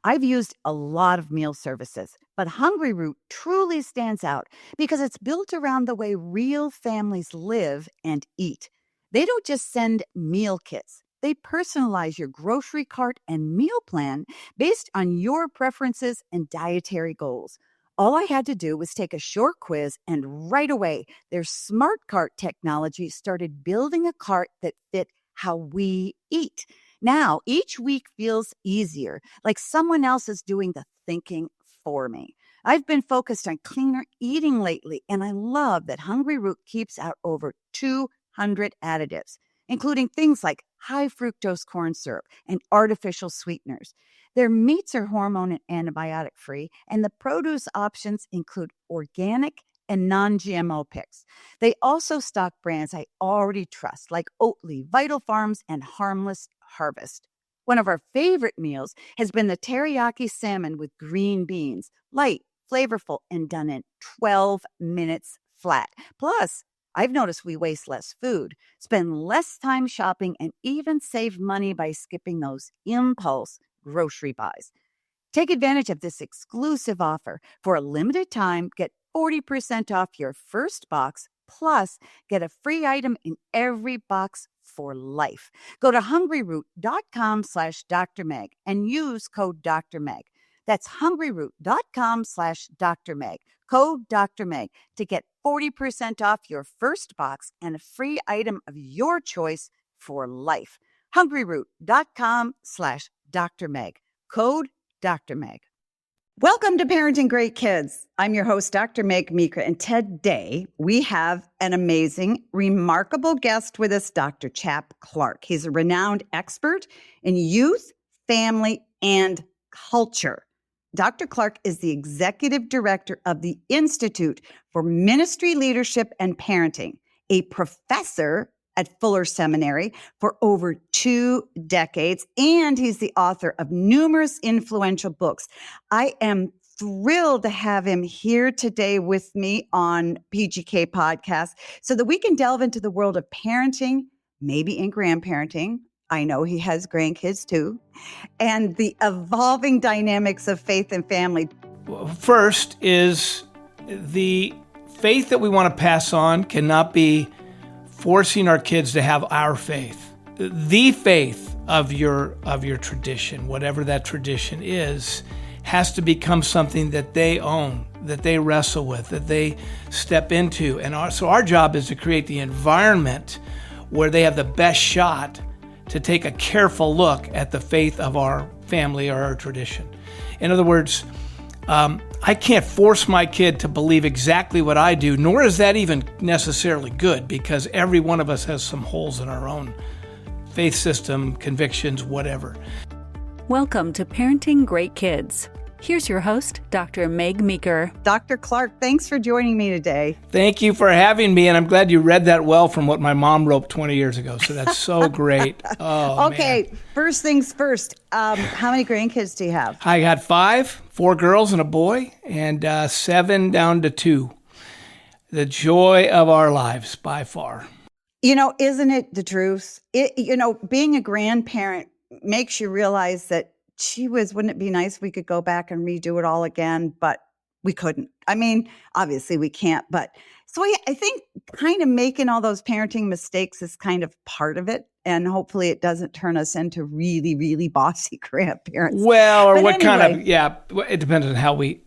I've used a lot of meal services, but Hungry Root truly stands out because it's built around the way real families live and eat. They don't just send meal kits. They personalize your grocery cart and meal plan based on your preferences and dietary goals. All I had to do was take a short quiz, and right away, their smart cart technology started building a cart that fit how we eat. Now, each week feels easier, like someone else is doing the thinking for me. I've been focused on cleaner eating lately, and I love that Hungry Root keeps out over 200 additives, including things like high fructose corn syrup and artificial sweeteners. Their meats are hormone and antibiotic free, and the produce options include organic and non GMO picks. They also stock brands I already trust, like Oatly, Vital Farms, and Harmless Harvest. One of our favorite meals has been the teriyaki salmon with green beans, light, flavorful, and done in 12 minutes flat. Plus, I've noticed we waste less food, spend less time shopping, and even save money by skipping those impulse grocery buys. Take advantage of this exclusive offer. For a limited time, get 40% off your first box, plus get a free item in every box for life. Go to hungryroot.com/Dr. Meg and use code Dr. Meg. That's hungryroot.com/Dr. Meg. Code Dr. Meg to get 40% off your first box and a free item of your choice for life. hungryroot.com/Dr. Meg. Code Dr. Meg. Welcome to Parenting Great Kids. I'm your host, Dr. Meg Meeker, and today we have an amazing, remarkable guest with us, Dr. Chap Clark. He's a renowned expert in youth, family, and culture. Dr. Clark is the executive director of the Institute for Ministry Leadership and Parenting, a professor at Fuller Seminary for over 2 decades, and he's the author of numerous influential books. I am thrilled to have him here today with me on PGK Podcast so that we can delve into the world of parenting, maybe in grandparenting. I know he has grandkids too, and the evolving dynamics of faith and family. First is the faith that we want to pass on cannot be forcing our kids to have our faith. The faith of your tradition, whatever that tradition is, has to become something that they own, that they wrestle with, that they step into. And so our job is to create the environment where they have the best shot to take a careful look at the faith of our family or our tradition. In other words, I can't force my kid to believe exactly what I do, nor is that even necessarily good, because every one of us has some holes in our own faith system, convictions, whatever. Welcome to Parenting Great Kids. Here's your host, Dr. Meg Meeker. Dr. Clark, thanks for joining me today. Thank you for having me, and I'm glad you read that well from what my mom wrote 20 years ago, so that's so great. Oh, okay, man. First things first, how many grandkids do you have? I got 5, 4 girls and a boy, and 7 down to 2. The joy of our lives, by far. You know, isn't it the truth? Being a grandparent makes you realize that, wouldn't it be nice if we could go back and redo it all again? But we couldn't. I mean, obviously we can't. But so I think kind of making all those parenting mistakes is kind of part of it. And hopefully it doesn't turn us into really, really bossy grandparents. Well, or but what anyway, kind of, it depends on how we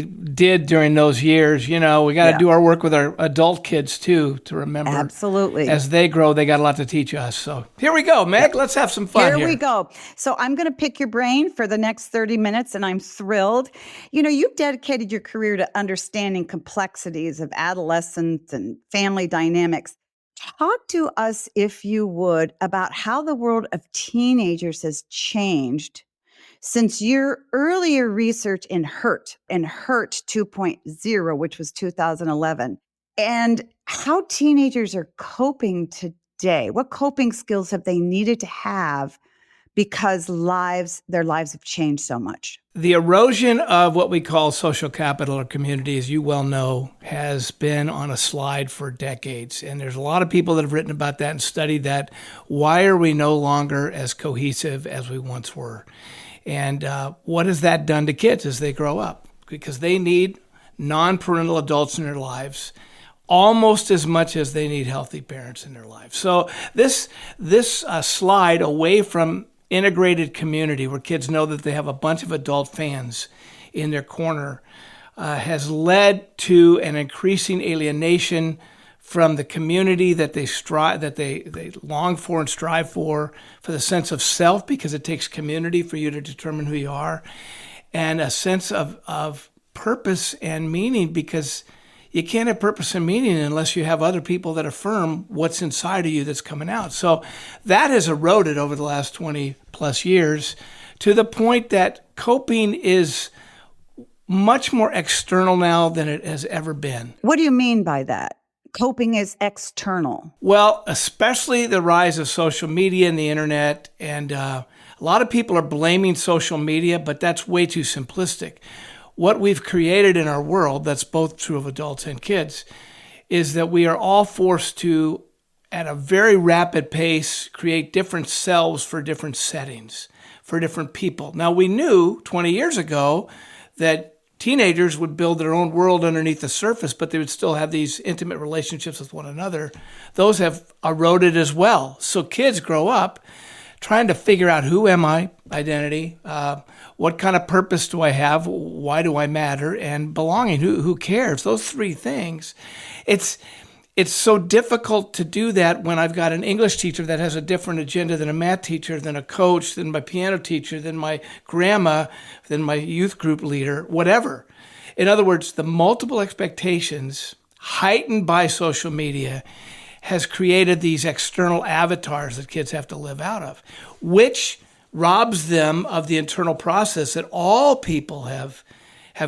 did during those years. You know, we got to do our work with our adult kids too, to remember. Absolutely. As they grow, they got a lot to teach us. So here we go, Meg. Let's have some fun here. Here we go. So I'm going to pick your brain for the next 30 minutes, and I'm thrilled. You know, you've dedicated your career to understanding complexities of adolescence and family dynamics. Talk to us, if you would, about how the world of teenagers has changed since your earlier research in Hurt 2.0, which was 2011, and how teenagers are coping today. What coping skills have they needed to have because their lives have changed so much. The erosion of what we call social capital or community, as you well know, has been on a slide for decades. And there's a lot of people that have written about that and studied that. Why are we no longer as cohesive as we once were? And what has that done to kids as they grow up? Because they need non-parental adults in their lives almost as much as they need healthy parents in their lives. So this slide away from integrated community, where kids know that they have a bunch of adult fans in their corner, has led to an increasing alienation from the community that they long for and strive for the sense of self, because it takes community for you to determine who you are, and a sense of purpose and meaning, because you can't have purpose and meaning unless you have other people that affirm what's inside of you that's coming out. So that has eroded over the last 20 plus years to the point that coping is much more external now than it has ever been. What do you mean by that? Coping is external. Well, especially the rise of social media and the internet. And a lot of people are blaming social media, but that's way too simplistic. What we've created in our world, that's both true of adults and kids, is that we are all forced to, at a very rapid pace, create different selves for different settings, for different people. Now, we knew 20 years ago that teenagers would build their own world underneath the surface, but they would still have these intimate relationships with one another. Those have eroded as well. So kids grow up trying to figure out, who am I, identity, what kind of purpose do I have, why do I matter, and belonging, who cares? Those three things. It's so difficult to do that when I've got an English teacher that has a different agenda than a math teacher, than a coach, than my piano teacher, than my grandma, than my youth group leader, whatever. In other words, the multiple expectations heightened by social media has created these external avatars that kids have to live out of, which robs them of the internal process that all people have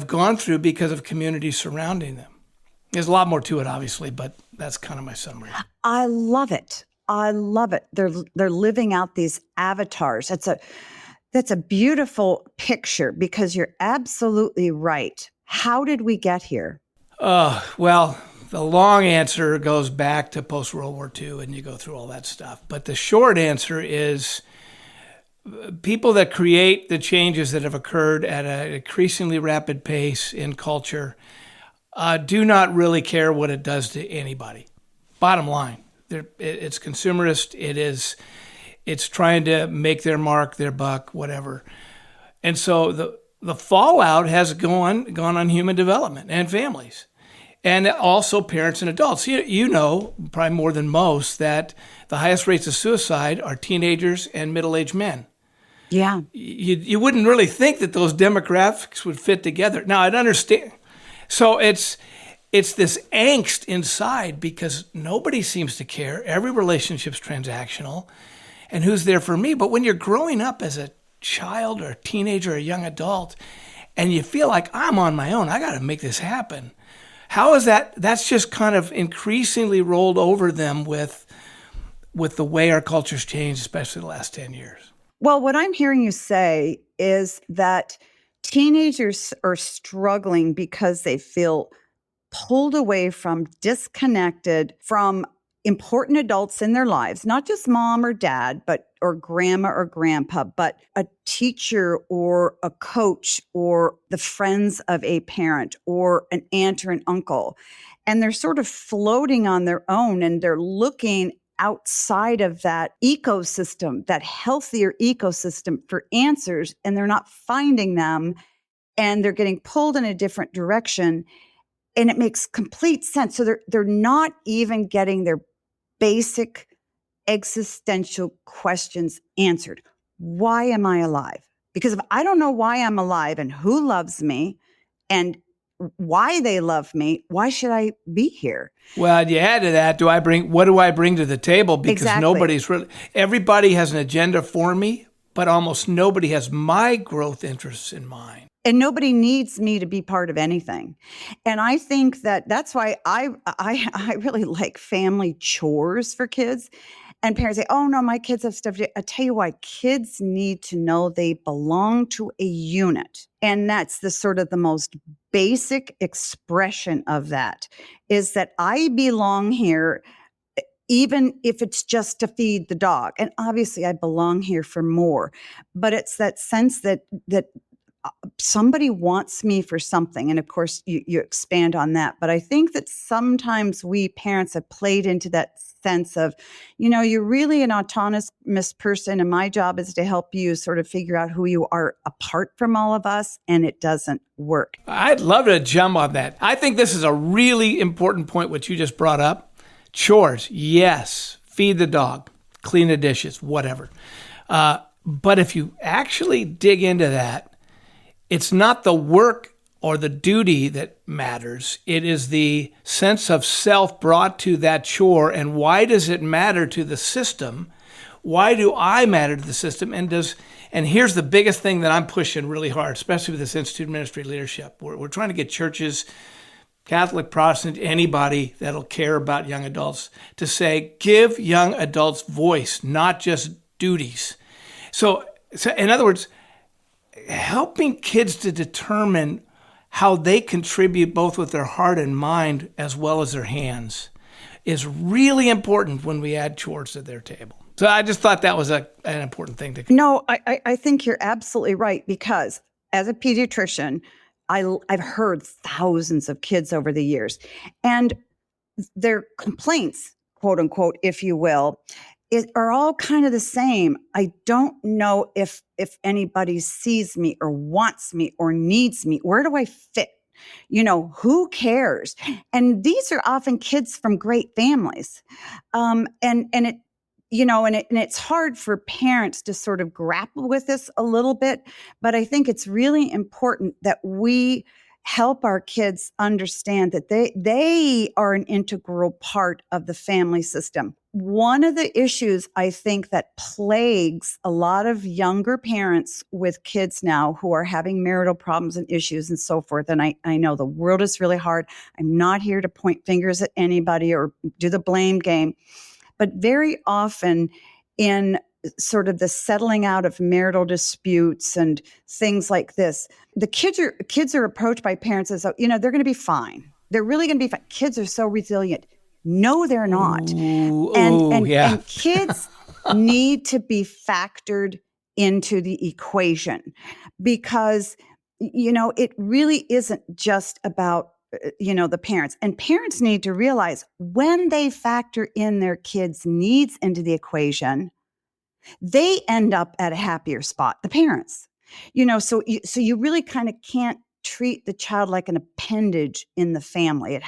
gone through because of community surrounding them. There's a lot more to it, obviously, but that's kind of my summary. I love it. I love it. They're living out these avatars. That's a beautiful picture, because you're absolutely right. How did we get here? Well, the long answer goes back to post-World War II, and you go through all that stuff. But the short answer is people that create the changes that have occurred at an increasingly rapid pace in culture do not really care what it does to anybody. Bottom line, it's consumerist. It's trying to make their mark, their buck, whatever. And so the fallout has gone on human development and families, and also parents and adults. You know, probably more than most, that the highest rates of suicide are teenagers and middle-aged men. Yeah. You wouldn't really think that those demographics would fit together. Now, I'd understand. So it's this angst inside because nobody seems to care. Every relationship's transactional. And who's there for me? But when you're growing up as a child or a teenager or a young adult, and you feel like, I'm on my own, I got to make this happen. How is that? That's just kind of increasingly rolled over them with the way our culture's changed, especially the last 10 years. Well, what I'm hearing you say is that teenagers are struggling because they feel pulled away from, disconnected from important adults in their lives, not just mom or dad, or grandma or grandpa, but a teacher or a coach or the friends of a parent or an aunt or an uncle. And they're sort of floating on their own, and they're looking outside of that ecosystem, that healthier ecosystem, for answers, and they're not finding them, and they're getting pulled in a different direction. And it makes complete sense. So they're not even getting their basic existential questions answered. Why am I alive? Because if I don't know why I'm alive and who loves me and why they love me, why should I be here? Well, you add to that, what do I bring to the table? Because Exactly. Everybody has an agenda for me, but almost nobody has my growth interests in mind. And nobody needs me to be part of anything. And I think that's why I really like family chores for kids. And parents say, oh no, my kids have stuff to do. I tell you why, kids need to know they belong to a unit. And that's the sort of the most basic expression of that, is that I belong here, even if it's just to feed the dog. And obviously I belong here for more, but it's that sense that somebody wants me for something. And of course you expand on that. But I think that sometimes we parents have played into that sense of, you're really an autonomous person, and my job is to help you sort of figure out who you are apart from all of us, and it doesn't work. I'd love to jump on that. I think this is a really important point, what you just brought up. Chores, yes. Feed the dog, clean the dishes, whatever. But if you actually dig into that, it's not the work or the duty that matters. It is the sense of self brought to that chore. And why does it matter to the system? Why do I matter to the system? And here's the biggest thing that I'm pushing really hard, especially with this Institute of Ministry Leadership. We're trying to get churches, Catholic, Protestant, anybody that'll care about young adults, to say, give young adults voice, not just duties. So in other words, helping kids to determine how they contribute both with their heart and mind as well as their hands is really important when we add chores to their table. So I just thought that was an important thing to. No, I think you're absolutely right, because as a pediatrician, I've heard thousands of kids over the years, and their complaints, quote unquote, if you will, are all kind of the same. I don't know if anybody sees me or wants me or needs me. Where do I fit? Who cares? And these are often kids from great families. And it's hard for parents to sort of grapple with this a little bit, but I think it's really important that we help our kids understand that they are an integral part of the family system. One of the issues I think that plagues a lot of younger parents with kids now who are having marital problems and issues and so forth, and I know the world is really hard. I'm not here to point fingers at anybody or do the blame game, but very often in sort of the settling out of marital disputes and things like this, the kids are approached by parents as, they're going to be fine. They're really going to be fine. Kids are so resilient. No, they're not. And kids need to be factored into the equation, because, it really isn't just about, the parents. And parents need to realize when they factor in their kids' needs into the equation, they end up at a happier spot, the parents. So you really kind of can't treat the child like an appendage in the family.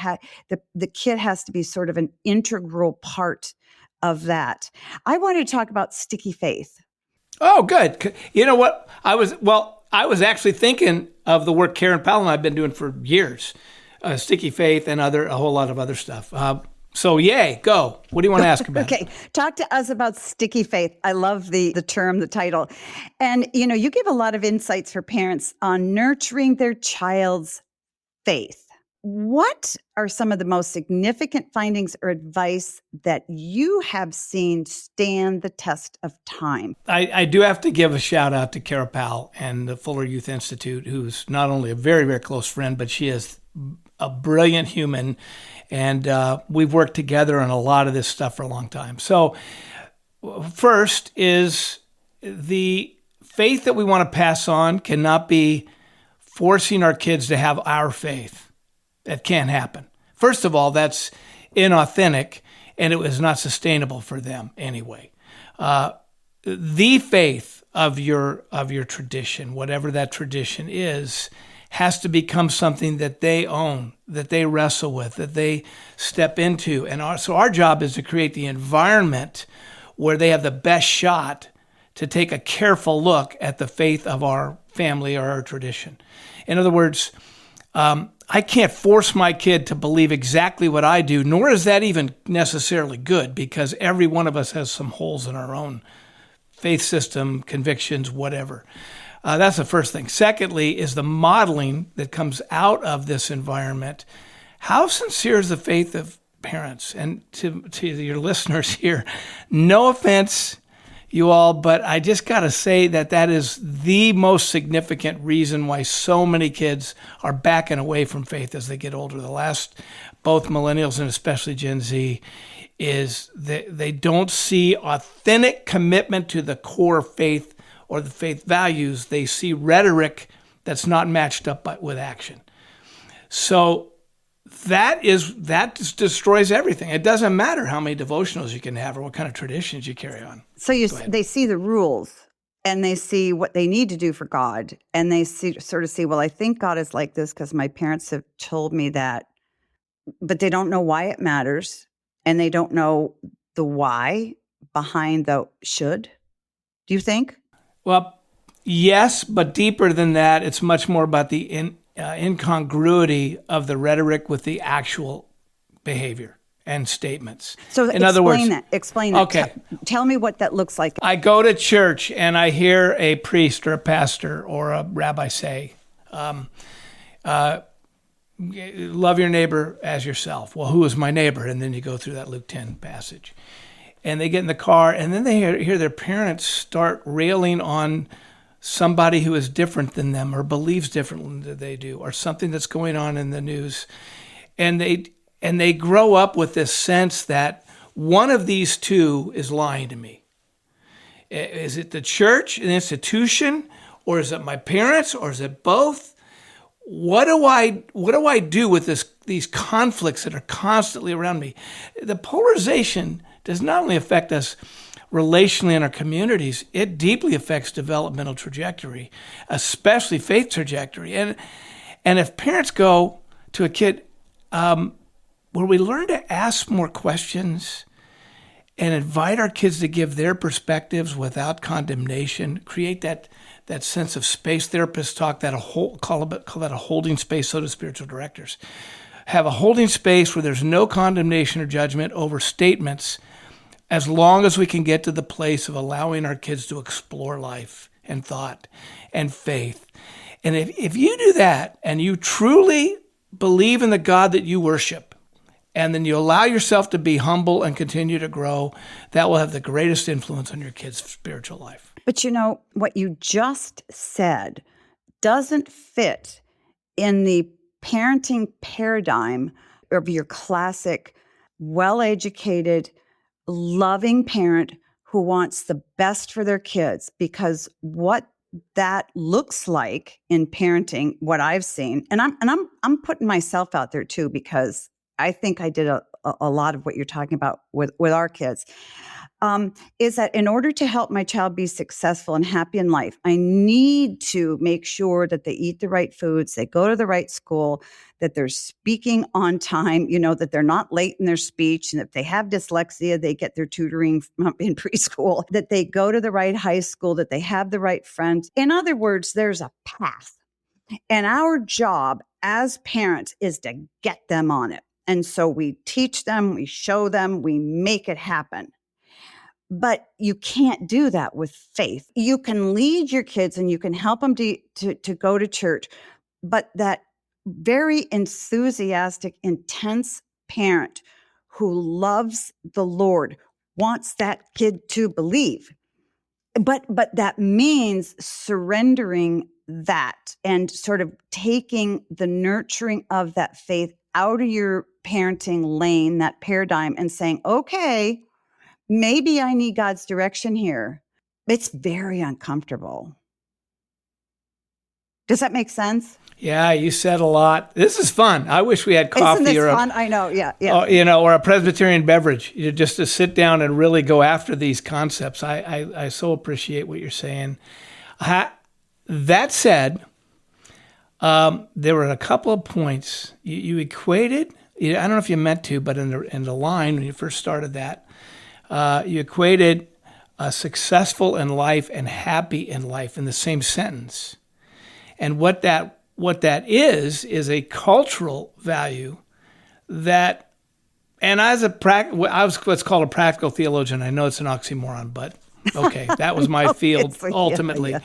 The kid has to be sort of an integral part of that. I wanted to talk about sticky faith. Oh, good. You know what? I was actually thinking of the work Karen Powell and I've been doing for years, sticky faith and a whole lot of other stuff. So yay, go. What do you want to ask about? Okay, talk to us about sticky faith. I love the term, the title. And, you give a lot of insights for parents on nurturing their child's faith. What are some of the most significant findings or advice that you have seen stand the test of time? I do have to give a shout out to Kara Powell and the Fuller Youth Institute, who's not only a very, very close friend, but she is a brilliant human. And we've worked together on a lot of this stuff for a long time. So first is the faith that we want to pass on cannot be forcing our kids to have our faith. That can't happen. First of all, that's inauthentic, and it was not sustainable for them anyway. The faith of your tradition, whatever that tradition is, has to become something that they own, that they wrestle with, that they step into. And so our job is to create the environment where they have the best shot to take a careful look at the faith of our family or our tradition. In other words, I can't force my kid to believe exactly what I do, nor is that even necessarily good, because every one of us has some holes in our own faith system, convictions, whatever. That's the first thing. Secondly is the modeling that comes out of this environment. How sincere is the faith of parents. And to your listeners here, no offense, you all, but I just got to say that is the most significant reason why so many kids are backing away from faith as they get older. The last, both millennials and especially Gen Z, is that they don't see authentic commitment to the core faith or the faith values. They see rhetoric that's not matched up with action. So that just destroys everything. It doesn't matter how many devotionals you can have or what kind of traditions you carry on. So they see the rules and they see what they need to do for God, and they sort of see, well, I think God is like this because my parents have told me that, but they don't know why it matters, and they don't know the why behind the should. Do you think? Well, yes, but deeper than that, it's much more about the incongruity of the rhetoric with the actual behavior and statements. So in other words, explain that. Okay. Tell me what that looks like. I go to church and I hear a priest or a pastor or a rabbi say, love your neighbor as yourself. Well, who is my neighbor? And then you go through that Luke 10 passage. And they get in the car, and then they hear their parents start railing on somebody who is different than them or believes differently than they do, or something that's going on in the news. And they grow up with this sense that one of these two is lying to me. Is it the church, an institution, or is it my parents, or is it both? What do I do with these conflicts that are constantly around me? The polarization does not only affect us relationally in our communities, it deeply affects developmental trajectory, especially faith trajectory. And if parents go to a kid, where we learn to ask more questions and invite our kids to give their perspectives without condemnation, create that sense of space. Therapists talk that call that a holding space, so do spiritual directors. Have a holding space where there's no condemnation or judgment over statements, as long as we can get to the place of allowing our kids to explore life and thought and faith. And if you do that and you truly believe in the God that you worship, and then you allow yourself to be humble and continue to grow, that will have the greatest influence on your kids' spiritual life. But what you just said doesn't fit in the parenting paradigm of your classic, well-educated, loving parent who wants the best for their kids, because what that looks like in parenting, what I've seen, and I'm putting myself out there too, because I think I did a lot of what you're talking about with our kids, is that in order to help my child be successful and happy in life, I need to make sure that they eat the right foods, they go to the right school, that they're speaking on time, that they're not late in their speech, and if they have dyslexia, they get their tutoring in preschool, that they go to the right high school, that they have the right friends. In other words, there's a path. And our job as parents is to get them on it. And so we teach them, we show them, we make it happen. But you can't do that with faith. You can lead your kids and you can help them to go to church, but that very enthusiastic, intense parent who loves the Lord wants that kid to believe. But that means surrendering that and sort of taking the nurturing of that faith out of your parenting lane, that paradigm, and saying, okay, maybe I need God's direction here. It's very uncomfortable. Does that make sense? Yeah, you said a lot. This is fun. I wish we had coffee. Isn't this fun? I know, yeah. Or a Presbyterian beverage, just to sit down and really go after these concepts. I so appreciate what you're saying. That said, there were a couple of points you equated. I don't know if you meant to, but in the line when you first started that, you equated successful in life and happy in life in the same sentence. And what that is a cultural value that, and I was what's called a practical theologian. I know it's an oxymoron, but okay, that was my field ultimately. Yeah.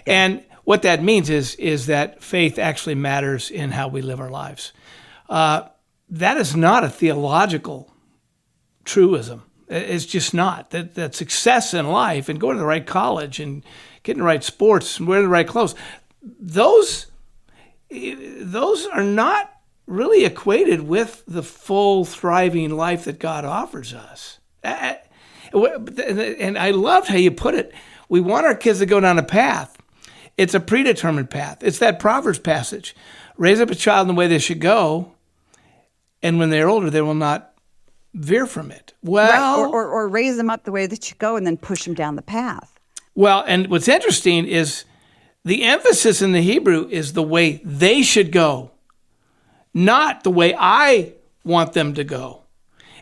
And what that means is that faith actually matters in how we live our lives. That is not a theological truism. It's just not. That success in life and going to the right college and getting the right sports and wearing the right clothes, those are not really equated with the full, thriving life that God offers us. And I loved how you put it. We want our kids to go down a path. It's a predetermined path. It's that Proverbs passage. Raise up a child in the way they should go, and when they're older, they will not veer from it. Well, right. or raise them up the way that you go and then push them down the path. Well, and what's interesting is the emphasis in the Hebrew is the way they should go, not the way I want them to go.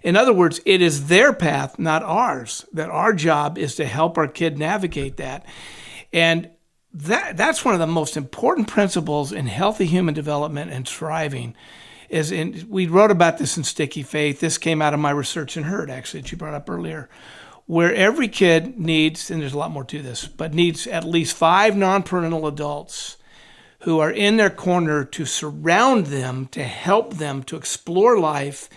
In other words, it is their path, not ours, that our job is to help our kid navigate that. And that's one of the most important principles in healthy human development and thriving. We wrote about this in Sticky Faith. This came out of my research in Herd, actually, that you brought up earlier, where every kid needs, and there's a lot more to this, but needs at least 5 nonparental adults who are in their corner to surround them, to help them to explore life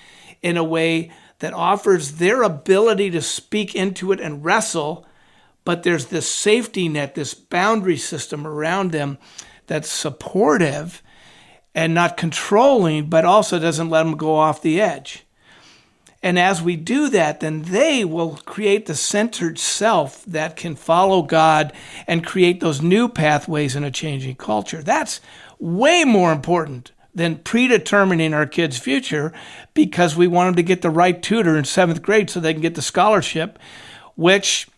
in a way that offers their ability to speak into it and wrestle, but there's this safety net, this boundary system around them that's supportive and not controlling, but also doesn't let them go off the edge. And as we do that, then they will create the centered self that can follow God and create those new pathways in a changing culture. That's way more important than predetermining our kids' future because we want them to get the right tutor in 7th grade so they can get the scholarship, which,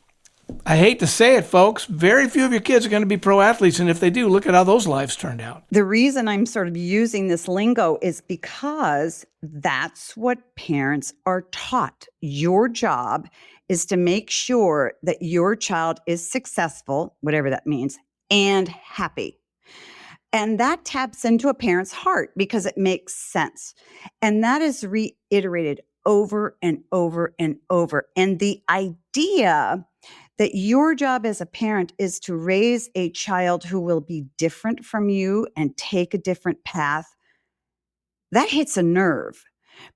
I hate to say it, folks, very few of your kids are going to be pro athletes. And if they do, look at how those lives turned out. The reason I'm sort of using this lingo is because that's what parents are taught. Your job is to make sure that your child is successful, whatever that means, and happy. And that taps into a parent's heart because it makes sense. And that is reiterated over and over and over. And the idea that your job as a parent is to raise a child who will be different from you and take a different path, that hits a nerve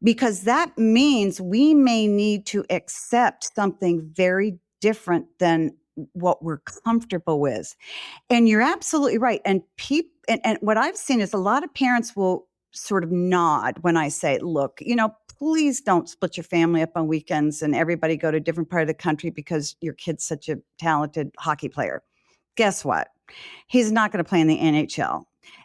because that means we may need to accept something very different than what we're comfortable with. And you're absolutely right. And what I've seen is a lot of parents will sort of nod when I say, look, please don't split your family up on weekends and everybody go to a different part of the country because your kid's such a talented hockey player. Guess what? He's not going to play in the NHL.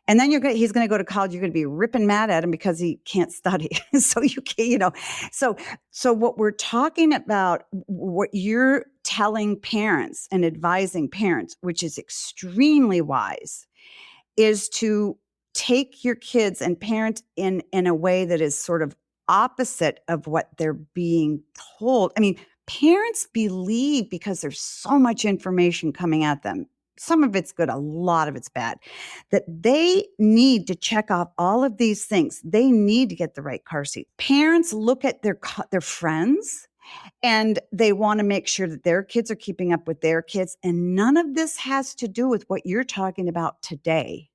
And then he's going to go to college. You're going to be ripping mad at him because he can't study. So you can't, So what we're talking about, what you're telling parents and advising parents, which is extremely wise, is to take your kids and parent in a way that is sort of opposite of what they're being told. I mean, parents believe because there's so much information coming at them. Some of it's good, a lot of it's bad, that they need to check off all of these things. They need to get the right car seat. Parents look at their friends and they want to make sure that their kids are keeping up with their kids. And none of this has to do with what you're talking about today,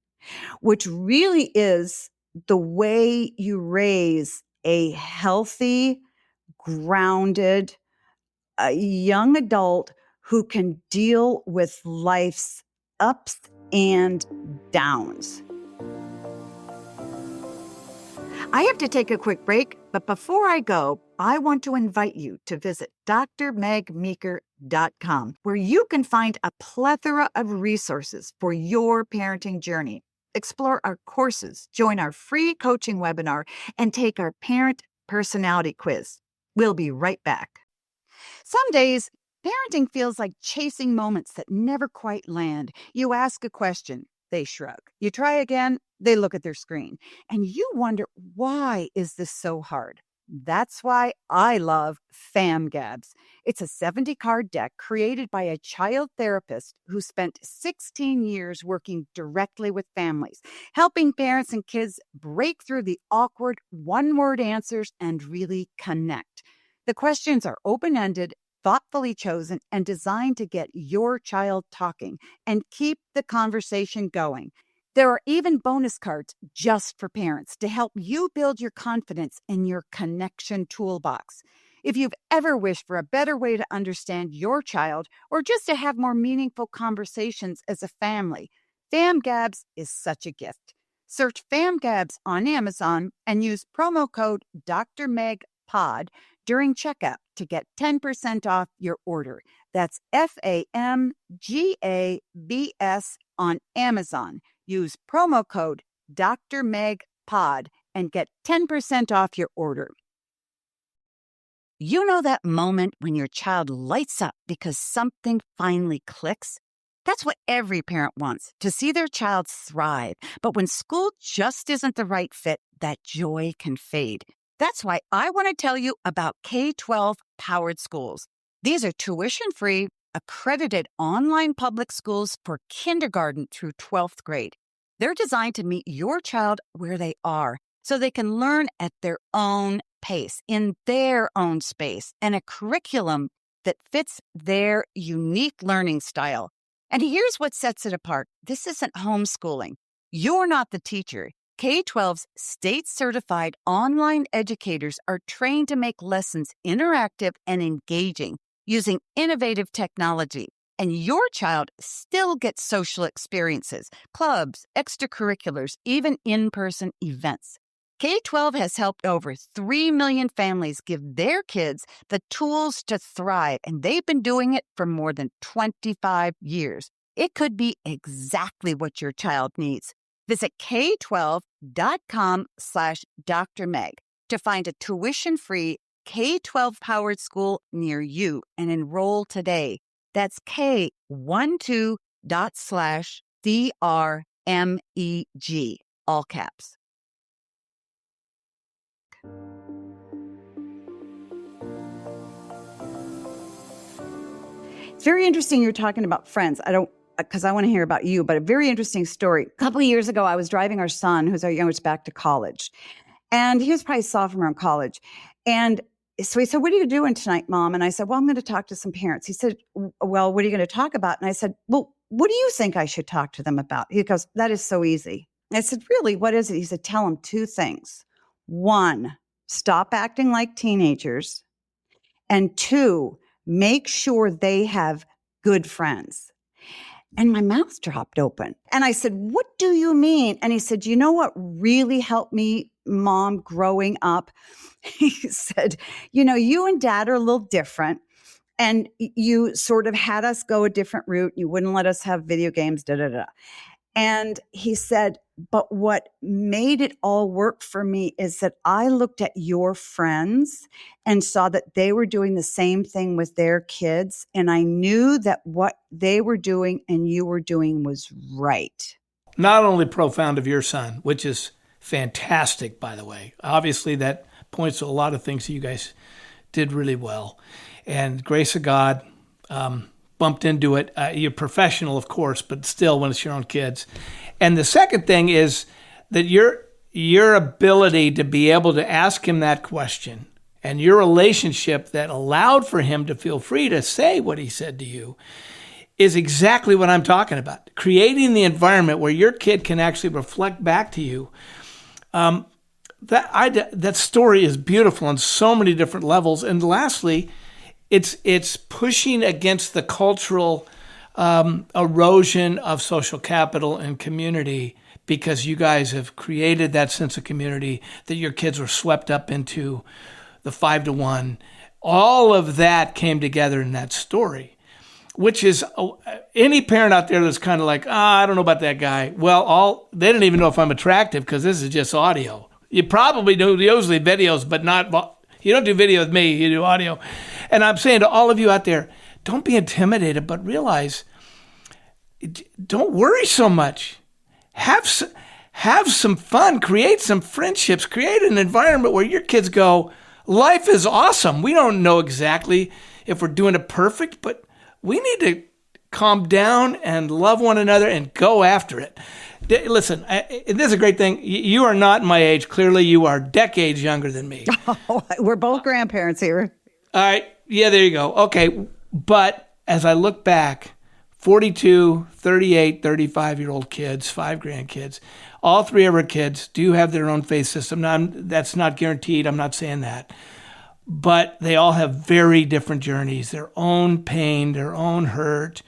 which really is the way you raise a healthy, grounded, young adult who can deal with life's ups and downs. I have to take a quick break, but before I go, I want to invite you to visit drmegmeeker.com, where you can find a plethora of resources for your parenting journey. Explore our courses, join our free coaching webinar, and take our parent personality quiz. We'll be right back. Some days, parenting feels like chasing moments that never quite land. You ask a question, they shrug. You try again, they look at their screen. And you wonder, why is this so hard? That's why I love FamGabs. It's a 70-card deck created by a child therapist who spent 16 years working directly with families, helping parents and kids break through the awkward one-word answers and really connect. The questions are open-ended, thoughtfully chosen, and designed to get your child talking and keep the conversation going. There are even bonus cards just for parents to help you build your confidence in your connection toolbox. If you've ever wished for a better way to understand your child or just to have more meaningful conversations as a family, FamGabs is such a gift. Search FamGabs on Amazon and use promo code DrMegPod during checkout to get 10% off your order. That's FamGabs on Amazon. Use promo code DrMegPod and get 10% off your order. You know that moment when your child lights up because something finally clicks? That's what every parent wants, to see their child thrive. But when school just isn't the right fit, that joy can fade. That's why I want to tell you about K-12 powered schools. These are tuition-free, accredited online public schools for kindergarten through 12th grade. They're designed to meet your child where they are, so they can learn at their own pace, in their own space, and a curriculum that fits their unique learning style. And here's what sets it apart. This isn't homeschooling. You're not the teacher. K-12's state-certified online educators are trained to make lessons interactive and engaging using innovative technology. And your child still gets social experiences, clubs, extracurriculars, even in-person events. K-12 has helped over 3 million families give their kids the tools to thrive, and they've been doing it for more than 25 years. It could be exactly what your child needs. Visit K12.com/Dr. Meg to find a tuition-free K-12 powered school near you and enroll today. That's K12./DRMEG, all caps. It's very interesting you're talking about friends. Because I want to hear about you, but a very interesting story. A couple of years ago, I was driving our son, who's our youngest, back to college. And he was probably a sophomore in college. And so he said, "What are you doing tonight, Mom?" And I said, "Well, I'm going to talk to some parents." He said, "Well, what are you going to talk about?" And I said, "Well, what do you think I should talk to them about?" He goes, "That is so easy." And I said, "Really? What is it?" He said, "Tell them 2 things. 1, stop acting like teenagers. And 2, make sure they have good friends." And my mouth dropped open. And I said, "What do you mean?" And he said, "You know what really helped me, Mom, growing up?" He said, "You and Dad are a little different. And you sort of had us go a different route. You wouldn't let us have video games, da, da, da." And he said, "But what made it all work for me is that I looked at your friends and saw that they were doing the same thing with their kids. And I knew that what they were doing and you were doing was right." Not only profound of your son, which is fantastic, by the way. Obviously, that points to a lot of things that you guys did really well. And grace of God, bumped into it. You're professional, of course, but still when it's your own kids. And the second thing is that your ability to be able to ask him that question and your relationship that allowed for him to feel free to say what he said to you is exactly what I'm talking about. Creating the environment where your kid can actually reflect back to you. That story is beautiful on so many different levels. And lastly, it's pushing against the cultural erosion of social capital and community, because you guys have created that sense of community that your kids were swept up into, the 5-to-1. All of that came together in that story, which is any parent out there that's kind of like, I don't know about that guy. Well, they don't even know if I'm attractive because this is just audio. You probably do usually videos, but you don't do video with me, you do audio. And I'm saying to all of you out there, don't be intimidated, but realize, don't worry so much. Have some fun, create some friendships, create an environment where your kids go, life is awesome. We don't know exactly if we're doing it perfect, but we need to calm down and love one another and go after it. Listen, this is a great thing. You are not my age. Clearly, you are decades younger than me. Oh, we're both grandparents here. All right. Yeah, there you go. Okay. But as I look back, 42, 38, 35-year-old kids, 5 grandkids, all 3 of our kids do have their own faith system. Now, that's not guaranteed. I'm not saying that. but they all have very different journeys, their own pain, their own hurt,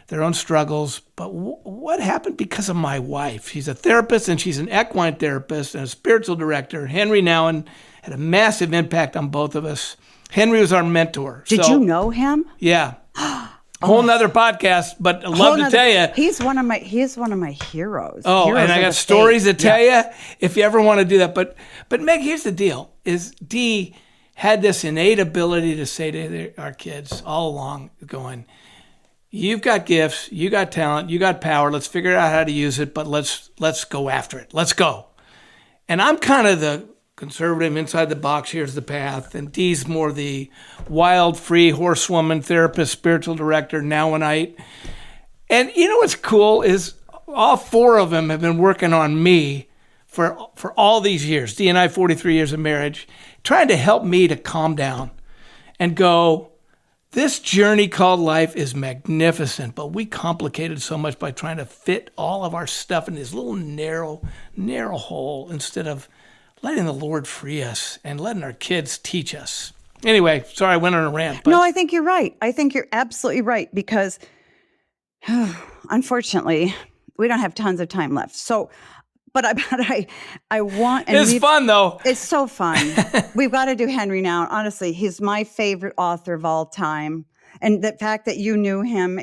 their own struggles. But what happened because of my wife? She's a therapist, and she's an equine therapist and a spiritual director. Henry Nouwen had a massive impact on both of us. Henry was our mentor. Did you know him? Yeah. Whole nother podcast, but I'd love to tell you. He's one of my heroes. Oh, heroes and I got stories to tell you if you ever want to do that. But Meg, here's the deal, is Dee had this innate ability to say to our kids all along, going, you've got gifts, you got talent, you got power, let's figure out how to use it, but let's go after it. Let's go. And I'm kind of the conservative, inside the box, here's the path. And Dee's more the wild, free horsewoman, therapist, spiritual director, Nouwenite. And you know what's cool is all four of them have been working on me for all these years. Dee and I, 43 years of marriage, trying to help me to calm down and go, this journey called life is magnificent, but we complicate it so much by trying to fit all of our stuff in this little narrow hole instead of letting the Lord free us and letting our kids teach us. Anyway, sorry I went on a rant. But no, I think you're right. I think you're absolutely right because, unfortunately, we don't have tons of time left. So, but I want. And it's fun though. It's so fun. We've got to do Henry now. Honestly, he's my favorite author of all time. And the fact that you knew him,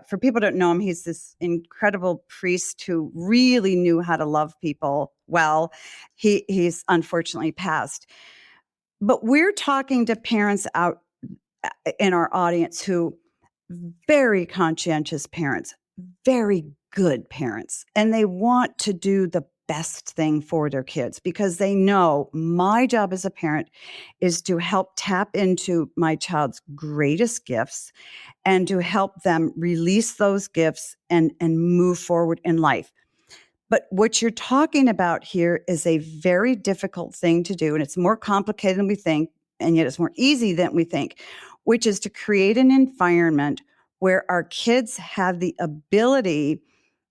for people who don't know him, he's this incredible priest who really knew how to love people well. He's unfortunately passed. But we're talking to parents out in our audience who very conscientious parents, very good parents, and they want to do the best thing for their kids because they know my job as a parent is to help tap into my child's greatest gifts and to help them release those gifts and move forward in life. But what you're talking about here is a very difficult thing to do, and it's more complicated than we think, and yet it's more easy than we think, which is to create an environment where our kids have the ability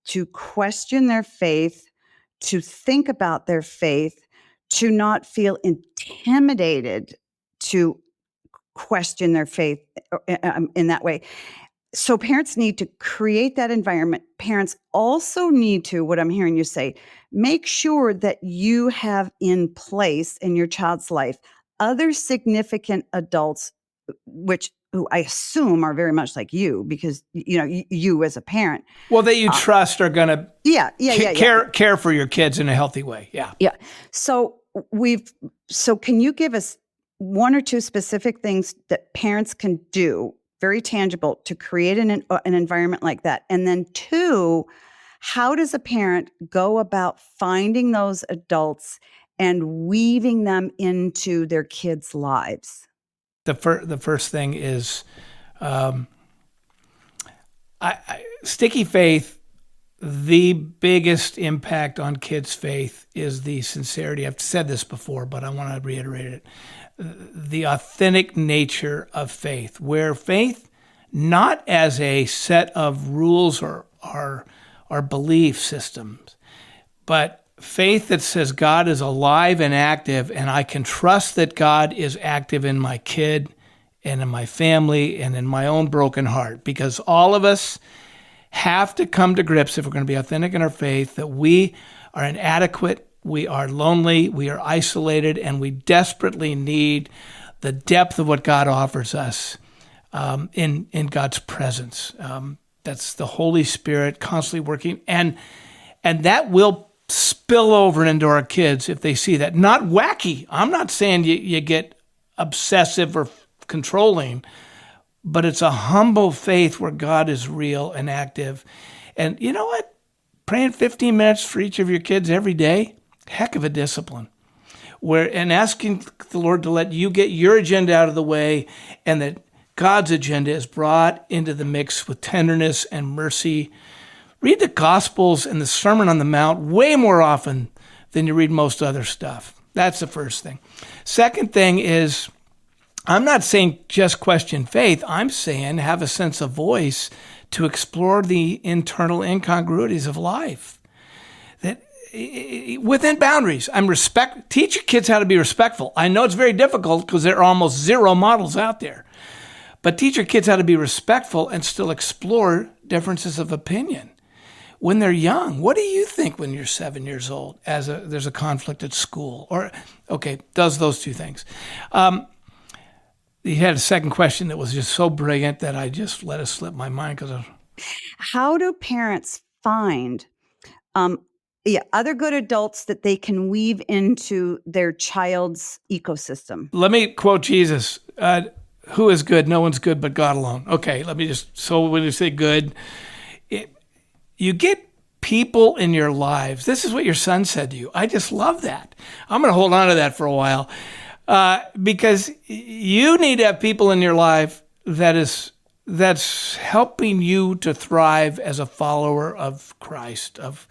to question their faith, to think about their faith, to not feel intimidated to question their faith in that way. So parents need to create that environment. Parents also need to, what I'm hearing you say, make sure that you have in place in your child's life other significant adults, who I assume are very much like you, because you as a parent. Well, that you trust are going to care for your kids in a healthy way. Yeah. Yeah. So can you give us one or two specific things that parents can do, very tangible, to create an environment like that? And then two, how does a parent go about finding those adults and weaving them into their kids' lives? The first thing is sticky faith. The biggest impact on kids' faith is the sincerity. I've said this before, but I want to reiterate it. The authentic nature of faith, where faith, not as a set of rules or belief systems, but faith that says God is alive and active, and I can trust that God is active in my kid and in my family and in my own broken heart, because all of us have to come to grips, if we're going to be authentic in our faith, that we are inadequate, we are lonely, we are isolated, and we desperately need the depth of what God offers us in God's presence. That's the Holy Spirit constantly working, and that will spill over into our kids if they see that. Not wacky. I'm not saying you get obsessive or controlling, but it's a humble faith where God is real and active. And you know what? Praying 15 minutes for each of your kids every day, heck of a discipline. And asking the Lord to let you get your agenda out of the way, and that God's agenda is brought into the mix with tenderness and mercy. Read the Gospels and the Sermon on the Mount way more often than you read most other stuff. That's the first thing. Second thing is, I'm not saying just question faith. I'm saying have a sense of voice to explore the internal incongruities of life. That within boundaries. Teach your kids how to be respectful. I know it's very difficult because there are almost zero models out there. But teach your kids how to be respectful and still explore differences of opinion. When they're young, what do you think when you're 7 years old there's a conflict at school? Does those two things. You had a second question that was just so brilliant that I just let it slip my mind How do parents find other good adults that they can weave into their child's ecosystem? Let me quote Jesus. Who is good? No one's good but God alone. Okay, so when you say good, you get people in your lives. This is what your son said to you. I just love that. I'm going to hold on to that for a while because you need to have people in your life that's helping you to thrive as a follower of Christ, of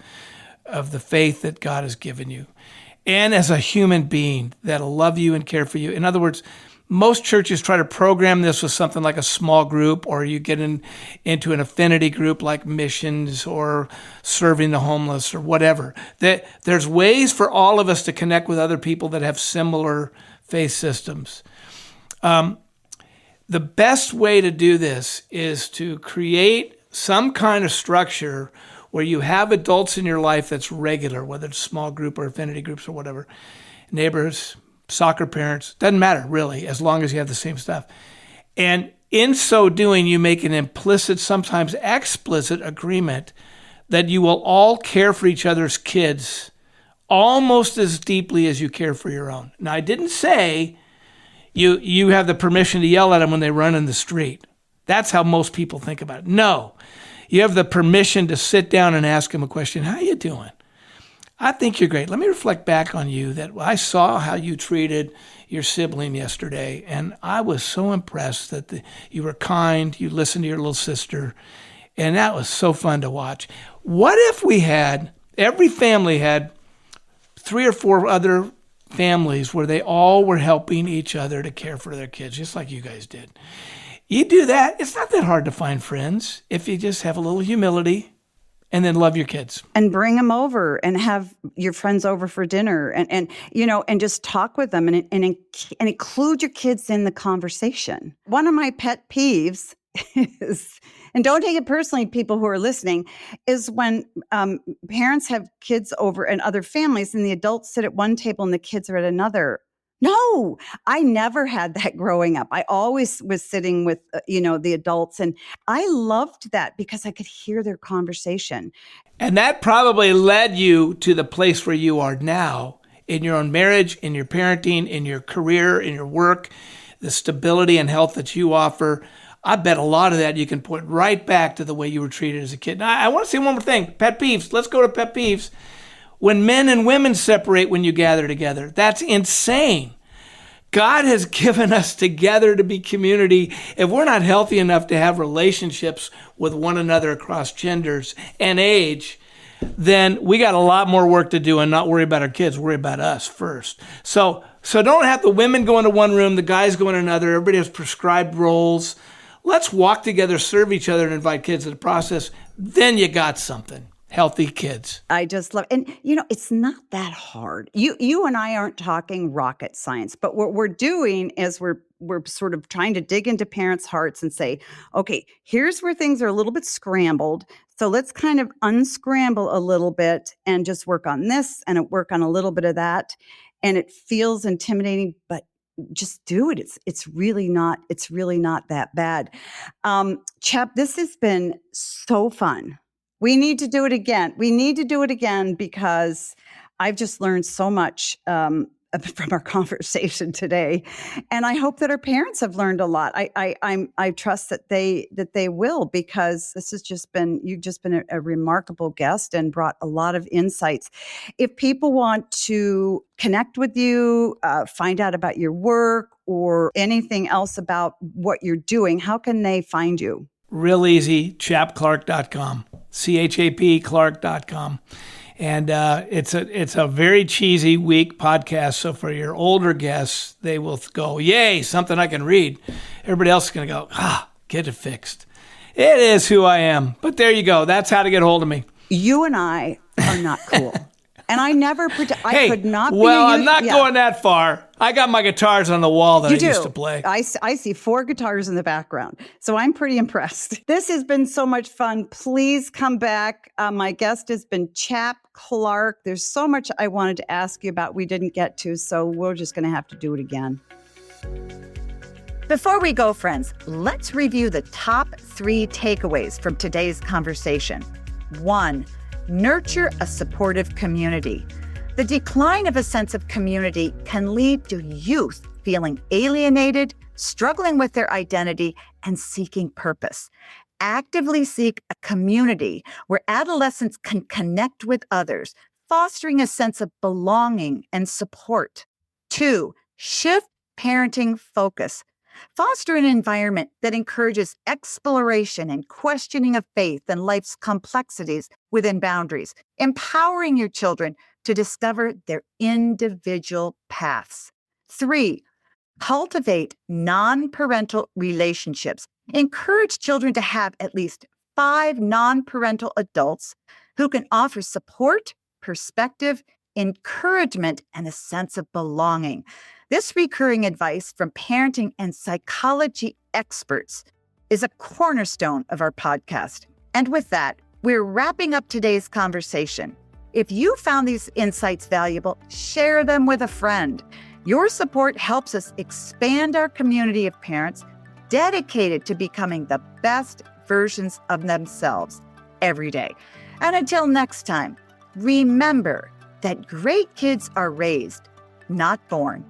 the faith that God has given you, and as a human being that'll love you and care for you. In other words, most churches try to program this with something like a small group, or you get into an affinity group like missions or serving the homeless or whatever. There's ways for all of us to connect with other people that have similar faith systems. The best way to do this is to create some kind of structure where you have adults in your life that's regular, whether it's a small group or affinity groups or whatever, neighbors, soccer parents, doesn't matter really, as long as you have the same stuff. And in so doing, you make an implicit, sometimes explicit agreement that you will all care for each other's kids almost as deeply as you care for your own. Now, I didn't say you have the permission to yell at them when they run in the street. That's how most people think about it. No, you have the permission to sit down and ask them a question. How you doing? I think you're great. Let me reflect back on you that I saw how you treated your sibling yesterday, and I was so impressed that you were kind, you listened to your little sister, and that was so fun to watch. What if every family had 3 or 4 other families where they all were helping each other to care for their kids, just like you guys did? You do that, it's not that hard to find friends if you just have a little humility and then love your kids. And bring them over and have your friends over for dinner and just talk with them and include your kids in the conversation. One of my pet peeves is, and don't take it personally, people who are listening, is when parents have kids over and other families and the adults sit at one table and the kids are at another. No, I never had that growing up. I always was sitting with, the adults, and I loved that because I could hear their conversation. And that probably led you to the place where you are now in your own marriage, in your parenting, in your career, in your work, the stability and health that you offer. I bet a lot of that you can point right back to the way you were treated as a kid. Now, I want to say one more thing. Pet peeves. Let's go to pet peeves. When men and women separate when you gather together, that's insane. God has given us together to be community. If we're not healthy enough to have relationships with one another across genders and age, then we got a lot more work to do and not worry about our kids, worry about us first. So don't have the women go into one room, the guys go in another, everybody has prescribed roles. Let's walk together, serve each other, and invite kids to the process. Then you got something. Healthy kids. I just love, and it's not that hard. You and I aren't talking rocket science, but what we're doing is we're sort of trying to dig into parents' hearts and say, okay, here's where things are a little bit scrambled. So let's kind of unscramble a little bit and just work on this and work on a little bit of that. And it feels intimidating, but just do it. It's really not that bad. Chap, this has been so fun. We need to do it again because I've just learned so much from our conversation today, and I hope that our parents have learned a lot. I trust that they will, because you've just been a remarkable guest and brought a lot of insights. If people want to connect with you, find out about your work or anything else about what you're doing, how can they find you? Real easy, chapclark.com, CHAP Clark.com. And it's a very cheesy, weak podcast. So for your older guests, they will go, yay, something I can read. Everybody else is going to go, get it fixed. It is who I am. But there you go. That's how to get hold of me. You and I are not cool. And I never I could not be well, a youth. I'm not going that far. I got my guitars on the wall that I used to play. I see 4 guitars in the background. So I'm pretty impressed. This has been so much fun. Please come back. My guest has been Chap Clark. There's so much I wanted to ask you about we didn't get to, so we're just going to have to do it again. Before we go, friends, let's review the top 3 takeaways from today's conversation. 1, nurture a supportive community. The decline of a sense of community can lead to youth feeling alienated, struggling with their identity, and seeking purpose. Actively seek a community where adolescents can connect with others, fostering a sense of belonging and support. 2, shift parenting focus. Foster an environment that encourages exploration and questioning of faith and life's complexities within boundaries, empowering your children to discover their individual paths. 3, cultivate nonparental relationships. Encourage children to have at least 5 nonparental adults who can offer support, perspective, encouragement, and a sense of belonging. This recurring advice from parenting and psychology experts is a cornerstone of our podcast. And with that, we're wrapping up today's conversation. If you found these insights valuable, share them with a friend. Your support helps us expand our community of parents dedicated to becoming the best versions of themselves every day. And until next time, remember that great kids are raised, not born.